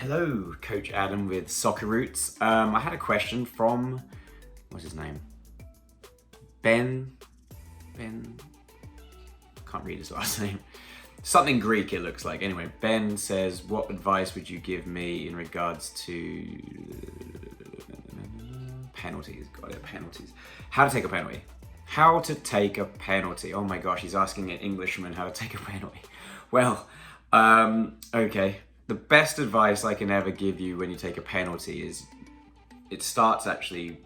Hello, Coach Adam with Soccer Roots. I had a question from, what's his name? Ben, can't read his last name. Something Greek it looks like. Anyway, Ben says, what advice would you give me in regards to penalties? Got it, penalties. How to take a penalty. How to take a penalty. Oh my gosh, he's asking an Englishman how to take a penalty. Well, okay. The best advice I can ever give you when you take a penalty is it starts actually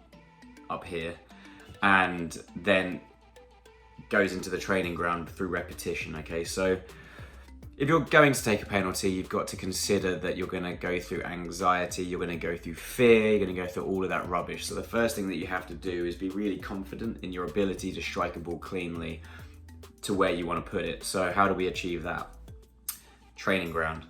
up here and then goes into the training ground through repetition, okay? So if you're going to take a penalty, you've got to consider that you're going to go through anxiety, you're going to go through fear, you're going to go through all of that rubbish. So the first thing that you have to do is be really confident in your ability to strike a ball cleanly to where you want to put it. So how do we achieve that? Training ground.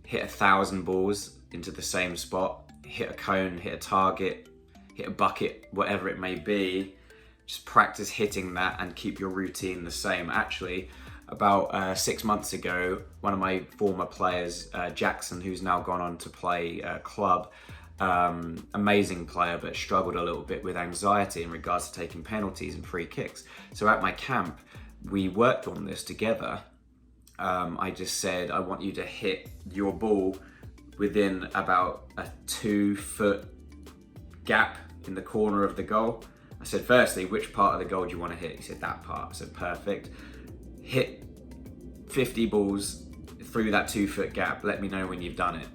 Hit 1,000 balls into the same spot, hit a cone, hit a target, hit a bucket, whatever it may be. Just practice hitting that and keep your routine the same. Actually, about 6 months ago, one of my former players, Jackson, who's now gone on to play club, amazing player, but struggled a little bit with anxiety in regards to taking penalties and free kicks. So at my camp, we worked on this together. I just said, I want you to hit your ball within about a 2-foot gap in the corner of the goal. I said, firstly, which part of the goal do you want to hit? He said, that part. I said, perfect. Hit 50 balls through that 2-foot gap. Let me know when you've done it.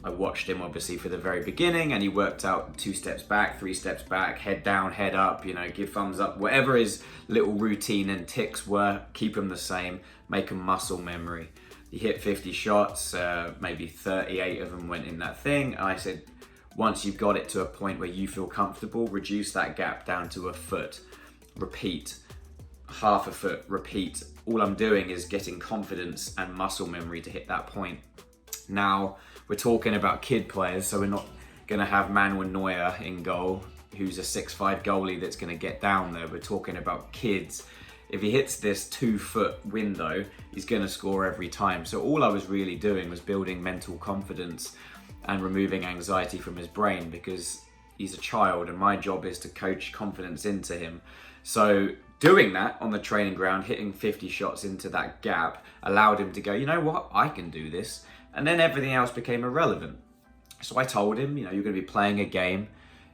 I watched him obviously for the very beginning and he worked out 2 steps back, 3 steps back, head down, head up, give thumbs up, whatever his little routine and ticks were, keep them the same, make a muscle memory. He hit 50 shots, maybe 38 of them went in that thing. And I said, once you've got it to a point where you feel comfortable, reduce that gap down to a foot, repeat, half a foot, repeat. All I'm doing is getting confidence and muscle memory to hit that point. Now, we're talking about kid players, so we're not going to have Manuel Neuer in goal, who's a 6'5" goalie that's going to get down there. We're talking about kids. If he hits this 2-foot window, he's going to score every time. So all I was really doing was building mental confidence and removing anxiety from his brain because he's a child and my job is to coach confidence into him. So doing that on the training ground, hitting 50 shots into that gap, allowed him to go, you know what, I can do this. And then everything else became irrelevant. So I told him, you're going to be playing a game.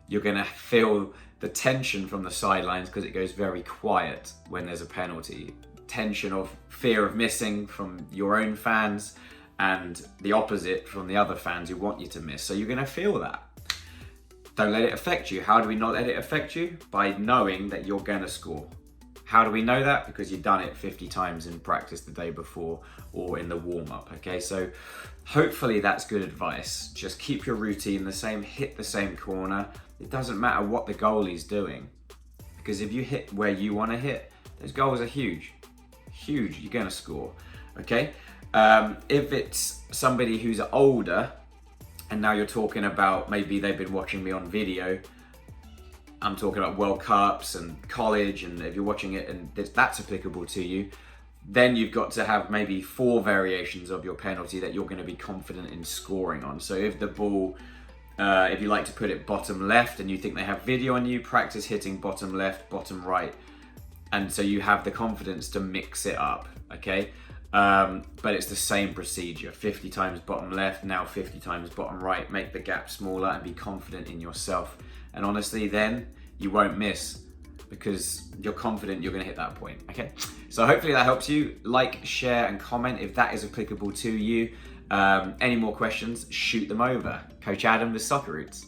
You're going to feel the tension from the sidelines because it goes very quiet when there's a penalty. Tension of fear of missing from your own fans and the opposite from the other fans who want you to miss. So you're going to feel that. Don't let it affect you. How do we not let it affect you? By knowing that you're going to score. How do we know that? Because you've done it 50 times in practice the day before or in the warm-up, okay? So hopefully that's good advice. Just keep your routine the same, hit the same corner. It doesn't matter what the goalie's doing. Because if you hit where you want to hit, those goals are huge. Huge, you're gonna score, okay? If it's somebody who's older, and now you're talking about maybe they've been watching me on video, I'm talking about World Cups and college, and if you're watching it and that's applicable to you, then you've got to have maybe 4 variations of your penalty that you're going to be confident in scoring on. So if the ball, if you like to put it bottom left and you think they have video on you, practice hitting bottom left, bottom right. And so you have the confidence to mix it up, okay? But it's the same procedure, 50 times bottom left, now 50 times bottom right, make the gap smaller and be confident in yourself. And honestly, then you won't miss because you're confident you're going to hit that point, okay? So hopefully that helps you. Like, share, and comment if that is applicable to you. Any more questions, shoot them over. Coach Adam with Soccer Roots.